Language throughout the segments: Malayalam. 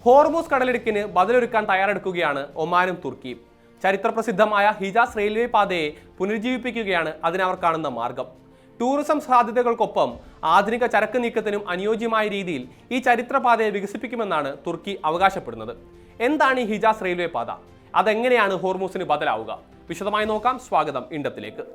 ഹോർമൂസ് കടലിടുക്കിന് ബദലൊരുക്കാൻ തയ്യാറെടുക്കുകയാണ് ഒമാനും തുർക്കിയും. ചരിത്രപ്രസിദ്ധമായ ഹിജാസ് റെയിൽവേ പാതയെ പുനരുജ്ജീവിപ്പിക്കുകയാണ് അതിനവർ കാണുന്ന മാർഗം. ടൂറിസം സാധ്യതകൾക്കൊപ്പം ആധുനിക ചരക്ക് നീക്കത്തിനും അനുയോജ്യമായ രീതിയിൽ ഈ ചരിത്രപാതയെ വികസിപ്പിക്കുമെന്നാണ് തുർക്കി അവകാശപ്പെടുന്നത്. എന്താണ് ഈ ഹിജാസ് റെയിൽവേ പാത? അതെങ്ങനെയാണ് ഹോർമൂസിന് ബദലാവുക? വിശദമായി നോക്കാം. സ്വാഗതം ഇൻഡെപ്തിലേക്ക്.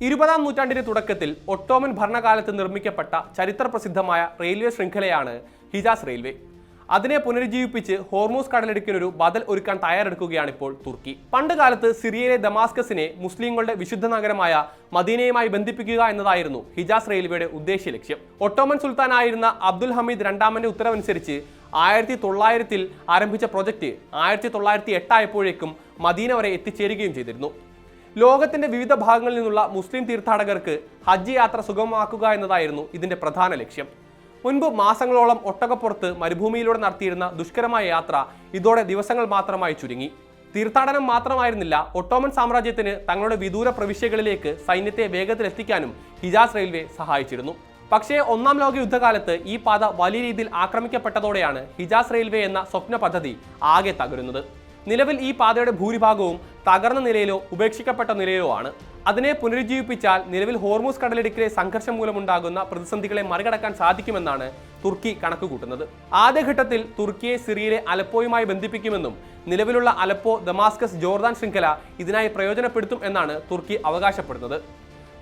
20-ാം നൂറ്റാണ്ടിന്റെ തുടക്കത്തിൽ ഒട്ടോമൻ ഭരണകാലത്ത് നിർമ്മിക്കപ്പെട്ട ചരിത്രപ്രസിദ്ധമായ റെയിൽവേ ശൃംഖലയാണ് ഹിജാസ് റെയിൽവേ. അതിനെ പുനരുജ്ജീവിപ്പിച്ച് ഹോർമൂസ് കടലിടുക്കിനൊരു ബദൽ ഒരുക്കാൻ തയ്യാറെടുക്കുകയാണ് ഇപ്പോൾ തുർക്കി. പണ്ട് കാലത്ത് സിറിയയിലെ ദമാസ്കസിനെ മുസ്ലിങ്ങളുടെ വിശുദ്ധ നഗരമായ മദീനയുമായി ബന്ധിപ്പിക്കുക എന്നതായിരുന്നു ഹിജാസ് റെയിൽവേയുടെ ഉദ്ദേശ്യ ലക്ഷ്യം. ഒട്ടോമൻ സുൽത്താനായിരുന്ന അബ്ദുൽ ഹമീദ് രണ്ടാമന്റെ ഉത്തരവനുസരിച്ച് 1900-ൽ ആരംഭിച്ച പ്രൊജക്ട് 1908 ആയപ്പോഴേക്കും മദീന വരെ എത്തിച്ചേരുകയും ചെയ്തിരുന്നു. ലോകത്തിന്റെ വിവിധ ഭാഗങ്ങളിൽ നിന്നുള്ള മുസ്ലിം തീർത്ഥാടകർക്ക് ഹജ്ജ് യാത്ര സുഗമമാക്കുക എന്നതായിരുന്നു ഇതിന്റെ പ്രധാന ലക്ഷ്യം. മുൻപ് മാസങ്ങളോളം ഒട്ടകപ്പുറത്ത് മരുഭൂമിയിലൂടെ നടത്തിയിരുന്ന ദുഷ്കരമായ യാത്ര ഇതോടെ ദിവസങ്ങൾ മാത്രമായി ചുരുങ്ങി. തീർത്ഥാടനം മാത്രമായിരുന്നില്ല, ഒട്ടോമൻ സാമ്രാജ്യത്തിന് തങ്ങളുടെ വിദൂര പ്രവിശ്യകളിലേക്ക് സൈന്യത്തെ വേഗത്തിലെത്തിക്കാനും ഹിജാസ് റെയിൽവേ സഹായിച്ചിരുന്നു. പക്ഷേ 1-ാം ലോക യുദ്ധകാലത്ത് ഈ പാത വലിയ രീതിയിൽ ആക്രമിക്കപ്പെട്ടതോടെയാണ് ഹിജാസ് റെയിൽവേ എന്ന സ്വപ്ന പദ്ധതി ആകെ തകരുന്നത്. നിലവിൽ ഈ പാതയുടെ ഭൂരിഭാഗവും തകർന്ന നിലയിലോ ഉപേക്ഷിക്കപ്പെട്ട നിലയിലോ ആണ്. അതിനെ പുനരുജ്ജീവിപ്പിച്ചാൽ നിലവിൽ ഹോർമൂസ് കടലിടുക്കിലെ സംഘർഷം മൂലമുണ്ടാകുന്ന പ്രതിസന്ധികളെ മറികടക്കാൻ സാധിക്കുമെന്നാണ് തുർക്കി കണക്കുകൂട്ടുന്നത്. ആദ്യഘട്ടത്തിൽ തുർക്കിയെ സിറിയയിലെ അലപ്പോയുമായി ബന്ധിപ്പിക്കുമെന്നും നിലവിലുള്ള അലപ്പോ ദമാസ്കസ് ജോർദാൻ ശൃംഖല ഇതിനായി പ്രയോജനപ്പെടുത്തും എന്നാണ് തുർക്കി അവകാശപ്പെടുന്നത്.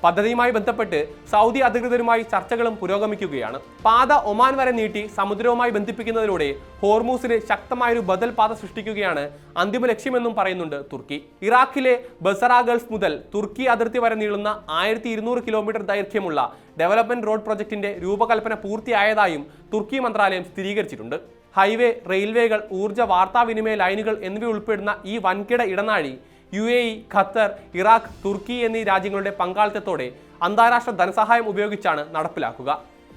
പദ്ധതിയുമായി ബന്ധപ്പെട്ട് സൗദി അധികൃതരുമായി ചർച്ചകളും പുരോഗമിക്കുകയാണ്. പാത ഒമാൻ വരെ നീട്ടി സമുദ്രവുമായി ബന്ധിപ്പിക്കുന്നതിലൂടെ ഹോർമൂസിന് ശക്തമായൊരു ബദൽ പാത സൃഷ്ടിക്കുകയാണ് അന്തിമ ലക്ഷ്യമെന്നും പറയുന്നുണ്ട് തുർക്കി. ഇറാഖിലെ ബസറ ഗൾഫ് മുതൽ തുർക്കി അതിർത്തി വരെ നീളുന്ന 1200 കിലോമീറ്റർ ദൈർഘ്യമുള്ള ഡെവലപ്മെന്റ് റോഡ് പ്രൊജക്ടിന്റെ രൂപകൽപ്പന പൂർത്തിയായതായും തുർക്കി മന്ത്രാലയം സ്ഥിരീകരിച്ചിട്ടുണ്ട്. ഹൈവേ, റെയിൽവേകൾ, ഊർജ്ജ വാർത്താവിനിമയ ലൈനുകൾ എന്നിവ ഉൾപ്പെടുന്ന ഈ വൻകിട ഇടനാഴി UAE, ഖത്തർ, ഇറാഖ്, തുർക്കി എന്നീ രാജ്യങ്ങളുടെ പങ്കാളിത്തത്തോടെ അന്താരാഷ്ട്ര ധനസഹായം ഉപയോഗിച്ചാണ് നടപ്പിലാക്കുക.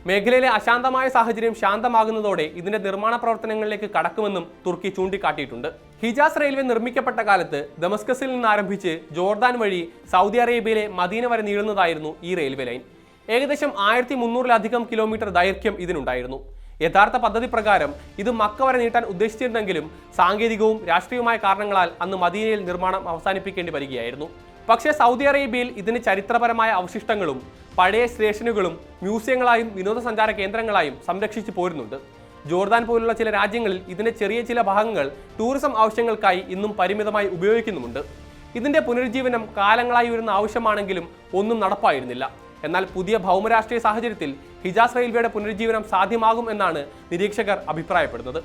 മേഖലയിലെ അശാന്തമായ സാഹചര്യം ശാന്തമാകുന്നതോടെ ഇതിന്റെ നിർമ്മാണ പ്രവർത്തനങ്ങളിലേക്ക് കടക്കുമെന്നും തുർക്കി ചൂണ്ടിക്കാട്ടിയിട്ടുണ്ട്. ഹിജാസ് റെയിൽവേ നിർമ്മിക്കപ്പെട്ട കാലത്ത് ദമസ്കസിൽ നിന്ന് ആരംഭിച്ച് ജോർദാൻ വഴി സൗദി അറേബ്യയിലെ മദീന വരെ നീളുന്നതായിരുന്നു ഈ റെയിൽവേ ലൈൻ. ഏകദേശം 1300-ലധികം കിലോമീറ്റർ ദൈർഘ്യം ഇതിനുണ്ടായിരുന്നു. യഥാർത്ഥ പദ്ധതി പ്രകാരം ഇത് മക്ക വരെ നീട്ടാൻ ഉദ്ദേശിച്ചിരുന്നെങ്കിലും സാങ്കേതികവും രാഷ്ട്രീയവുമായ കാരണങ്ങളാൽ അന്ന് മദീനയിൽ നിർമ്മാണം അവസാനിപ്പിക്കേണ്ടി വരികയായിരുന്നു. പക്ഷേ സൗദി അറേബ്യയിൽ ഇതിന് ചരിത്രപരമായ അവശിഷ്ടങ്ങളും പഴയ സ്റ്റേഷനുകളും മ്യൂസിയങ്ങളായും വിനോദസഞ്ചാര കേന്ദ്രങ്ങളായും സംരക്ഷിച്ചു പോരുന്നുണ്ട്. ജോർദാൻ പോലുള്ള ചില രാജ്യങ്ങളിൽ ഇതിന്റെ ചെറിയ ചില ഭാഗങ്ങൾ ടൂറിസം ആവശ്യങ്ങൾക്കായി ഇന്നും പരിമിതമായി ഉപയോഗിക്കുന്നുമുണ്ട്. ഇതിന്റെ പുനരുജ്ജീവനം കാലങ്ങളായി വരുന്ന ആവശ്യമാണെങ്കിലും ഒന്നും നടപ്പായിരുന്നില്ല. എന്നാൽ പുതിയ ഭൗമരാഷ്ട്രീയ സാഹചര്യത്തിൽ ഹിജാസ് റെയിൽവേയുടെ പുനരുജ്ജീവനം സാധ്യമാകും എന്നാണ് നിരീക്ഷകർ അഭിപ്രായപ്പെടുന്നത്.